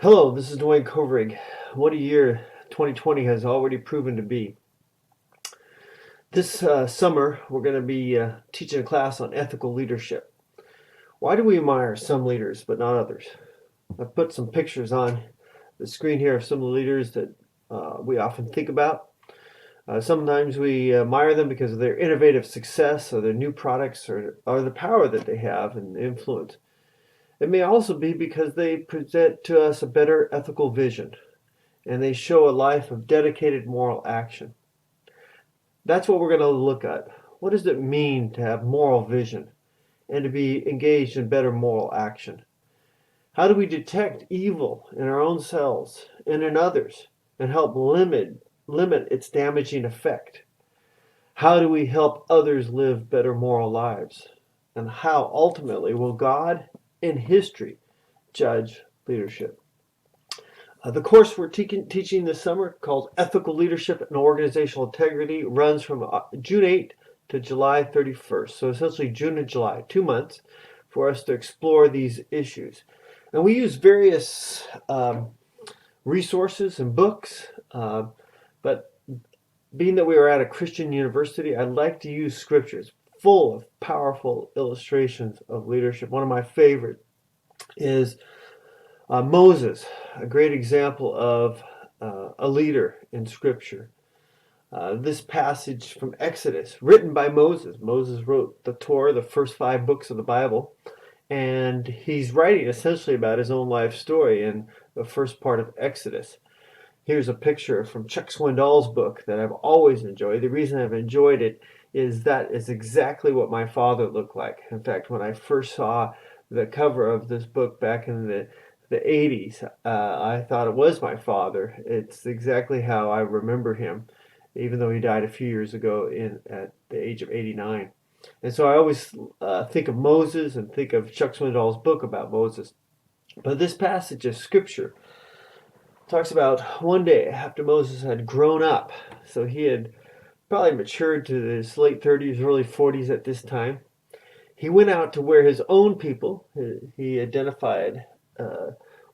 Hello, this is Dwayne Kovrig. What a year 2020 has already proven to be. This summer, we're going to be teaching a class on ethical leadership. Why do we admire some leaders but not others? I've put some pictures on the screen here of some of the leaders that we often think about. Sometimes we admire them because of their innovative success or their new products or the power that they have and influence. It may also be because they present to us a better ethical vision and they show a life of dedicated moral action. That's what we're going to look at. What does it mean to have moral vision and to be engaged in better moral action? How do we detect evil in our own selves and in others and help limit its damaging effect? How do we help others live better moral lives? And how ultimately will God and history judge leadership? The course we're teaching this summer, called Ethical Leadership and Organizational Integrity, runs from June 8th to July 31st. So essentially June and July, 2 months for us to explore these issues. And we use various resources and books, but being that we are at a Christian university, I like to use scriptures full of powerful illustrations of leadership. One of my favorite is Moses, a great example of a leader in Scripture. This passage from Exodus, written by Moses. Moses wrote the Torah, the first 5 books of the Bible, and he's writing essentially about his own life story in the first part of Exodus. Here's a picture from Chuck Swindoll's book that I've always enjoyed. The reason I've enjoyed it is that is exactly what my father looked like. In fact, when I first saw the cover of this book back in the 80s, I thought it was my father. It's exactly how I remember him, even though he died a few years ago at the age of 89. And so I always think of Moses and think of Chuck Swindoll's book about Moses. But this passage of scripture talks about one day after Moses had grown up. So he had probably matured to his late 30s, early 40s at this time. He went out to where his own people, he identified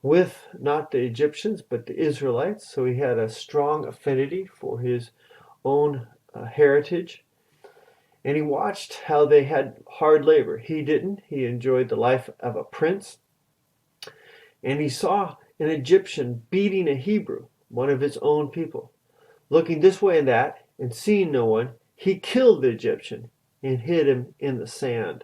with not the Egyptians, but the Israelites. So he had a strong affinity for his own heritage. And he watched how they had hard labor. He didn't. He enjoyed the life of a prince. And he saw an Egyptian beating a Hebrew, one of his own people. Looking this way and that, and seeing no one, he killed the Egyptian and hid him in the sand.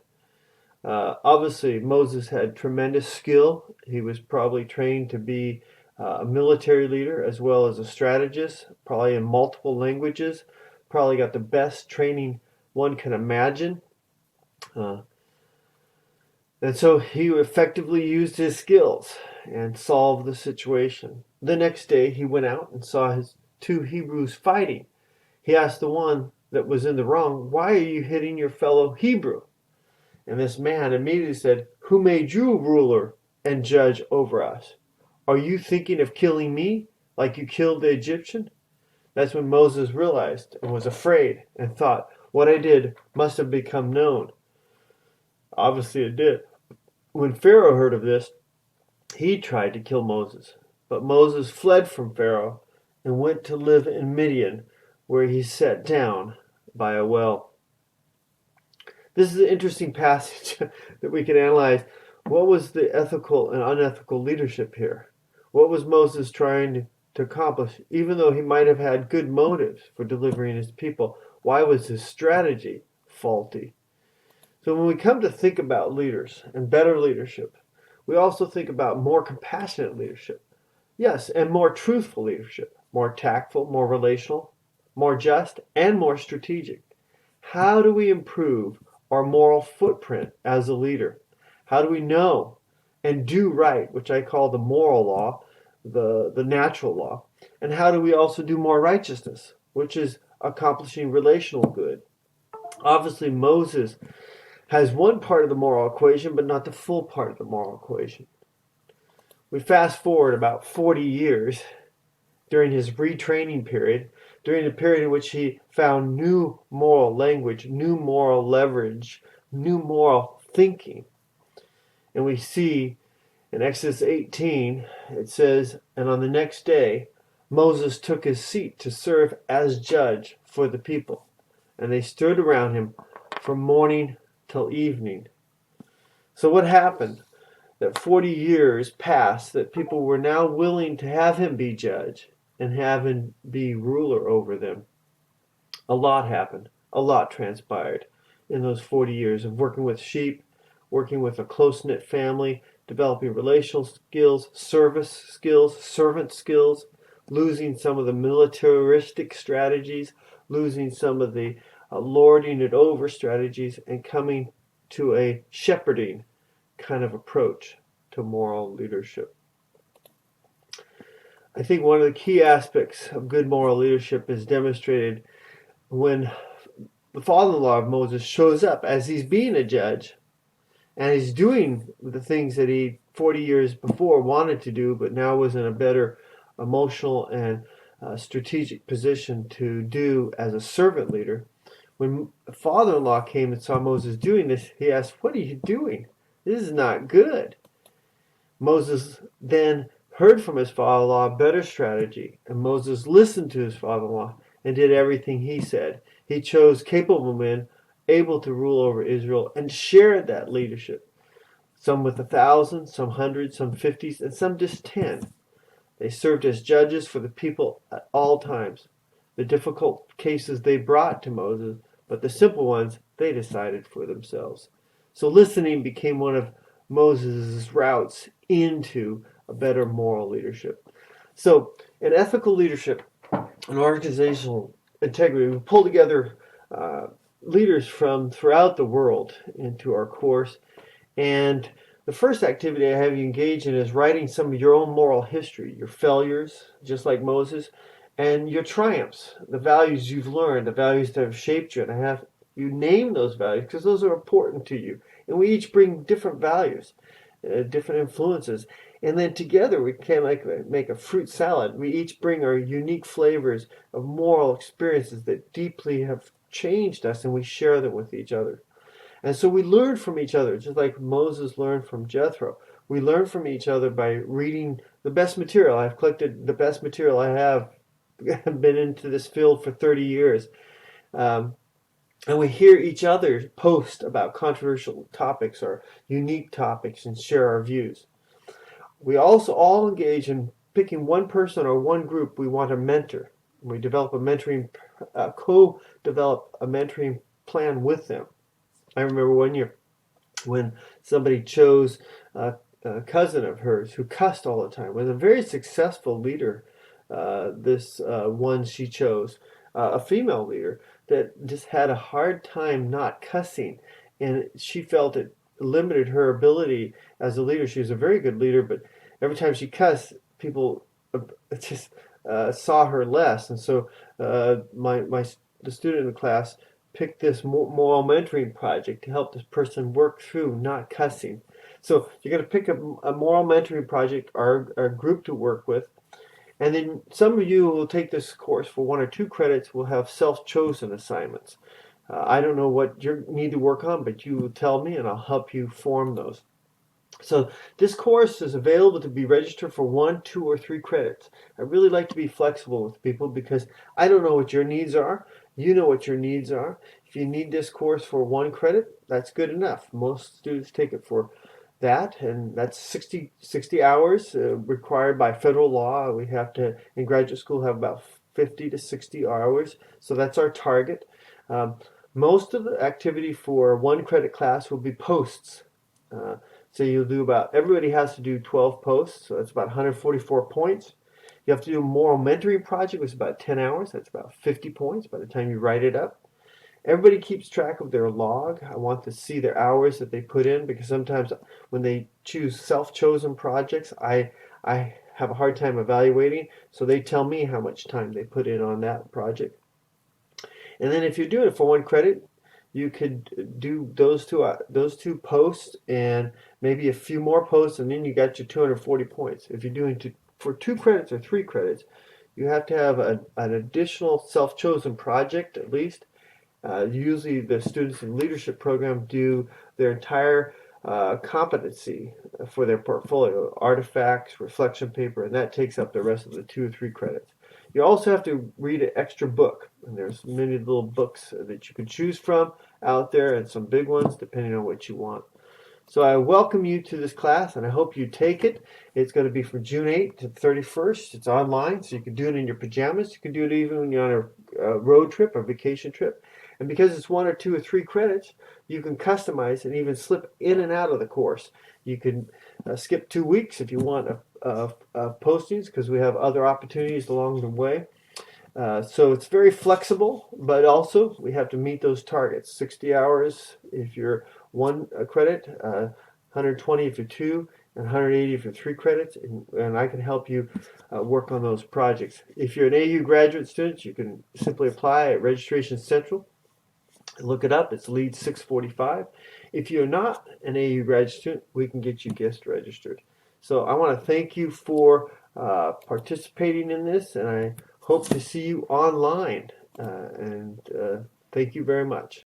Obviously, Moses had tremendous skill. He was probably trained to be a military leader as well as a strategist, probably in multiple languages, probably got the best training one can imagine. Uh, and so he effectively used his skills and solved the situation. The next day, he went out and saw his 2 Hebrews fighting. He asked the one that was in the wrong, "Why are you hitting your fellow Hebrew?" And this man immediately said, "Who made you ruler and judge over us? Are you thinking of killing me like you killed the Egyptian?" That's when Moses realized and was afraid and thought, what I did must have become known. Obviously it did. When Pharaoh heard of this, he tried to kill Moses. But Moses fled from Pharaoh and went to live in Midian, where he sat down by a well. This is an interesting passage that we can analyze. What was the ethical and unethical leadership here? What was Moses trying to accomplish? Even though he might have had good motives for delivering his people, why was his strategy faulty? So when we come to think about leaders and better leadership, we also think about more compassionate leadership. Yes, and more truthful leadership, more tactful, more relational, more just, and more strategic. How do we improve our moral footprint as a leader? How do we know and do right, which I call the moral law, the natural law? And how do we also do more righteousness, which is accomplishing relational good? Obviously, Moses has one part of the moral equation, but not the full part of the moral equation. We fast forward about 40 years during his retraining period, during the period in which he found new moral language, new moral leverage, new moral thinking. And we see In Exodus 18, it says, "And on the next day, Moses took his seat to serve as judge for the people. And they stood around him from morning till evening." So what happened? That 40 years passed, that people were now willing to have him be judge and have him be ruler over them. A lot happened. A lot transpired in those 40 years of working with sheep, working with a close-knit family, developing relational skills, service skills, servant skills, losing some of the militaristic strategies, losing some of the lording it over strategies, and coming to a shepherding kind of approach to moral leadership. I think one of the key aspects of good moral leadership is demonstrated when the father-in-law of Moses shows up as he's being a judge, and he's doing the things that he 40 years before wanted to do, but now was in a better emotional and strategic position to do as a servant leader. When the father-in-law came and saw Moses doing this, he asked, "What are you doing? This is not good." Moses then heard from his father-in-law a better strategy, and Moses listened to his father-in-law and did everything he said. He chose capable men able to rule over Israel and shared that leadership. Some with 1,000, some 100, some 50s, and some just 10. They served as judges for the people at all times. The difficult cases they brought to Moses, but the simple ones they decided for themselves. So listening became one of Moses' routes into a better moral leadership. So in ethical leadership and organizational integrity, we pull together leaders from throughout the world into our course. And the first activity I have you engage in is writing some of your own moral history, your failures, just like Moses, and your triumphs, the values you've learned, the values that have shaped you. And I have you name those values because those are important to you. And we each bring different values, different influences. And then together we can make a fruit salad. We each bring our unique flavors of moral experiences that deeply have changed us, and we share them with each other. And so we learn from each other, just like Moses learned from Jethro. We learn from each other by reading the best material. I've collected the best material I have. I've been into this field for 30 years. And we hear each other post about controversial topics or unique topics and share our views. We also all engage in picking one person or one group we want to mentor. We develop co-develop a mentoring plan with them. I remember one year when somebody chose a cousin of hers who cussed all the time, was a very successful leader. This one she chose, a female leader that just had a hard time not cussing, and she felt it limited her ability as a leader. She was a very good leader, but every time she cussed, people just saw her less, and so the student in the class picked this moral mentoring project to help this person work through not cussing. So you're going to pick a moral mentoring project or a group to work with. And then some of you who will take this course for 1 or 2 credits will have self-chosen assignments. I don't know what you need to work on, but you will tell me and I'll help you form those. So this course is available to be registered for 1, 2, or 3 credits. I really like to be flexible with people because I don't know what your needs are. You know what your needs are. If you need this course for 1 credit, that's good enough. Most students take it for that, and that's 60 hours required by federal law. We have to, in graduate school, have about 50 to 60 hours. So that's our target. Most of the activity for 1 credit class will be posts. So you'll do everybody has to do 12 posts, so that's about 144 points. You have to do a moral mentoring project, which is about 10 hours. That's about 50 points by the time you write it up. Everybody keeps track of their log. I want to see their hours that they put in because sometimes when they choose self-chosen projects, I have a hard time evaluating. So they tell me how much time they put in on that project. And then if you're doing it for 1 credit, you could do those two posts and maybe a few more posts, and then you got your 240 points. If you're doing for 2 credits or 3 credits, you have to have an additional self-chosen project at least. Usually the students in leadership program do their entire competency for their portfolio, artifacts, reflection paper, and that takes up the rest of the 2 or 3 credits. You also have to read an extra book, and there's many little books that you can choose from out there, and some big ones depending on what you want. So I welcome you to this class, and I hope you take it. It's going to be from June 8th to 31st. It's online, so you can do it in your pajamas. You can do it even when you're on a road trip or vacation trip. And because it's 1 or 2 or 3 credits, you can customize and even slip in and out of the course. You can skip 2 weeks if you want postings, because we have other opportunities along the way. So it's very flexible, but also we have to meet those targets. 60 hours if you're 1 credit, 120 if you're 2, and 180 if you're 3 credits, and I can help you work on those projects. If you're an AU graduate student, you can simply apply at Registration Central. Look it up. It's LEAD 645. If you're not an AU graduate student, we can get you guest registered. So I want to thank you for participating in this, and I hope to see you online. And thank you very much.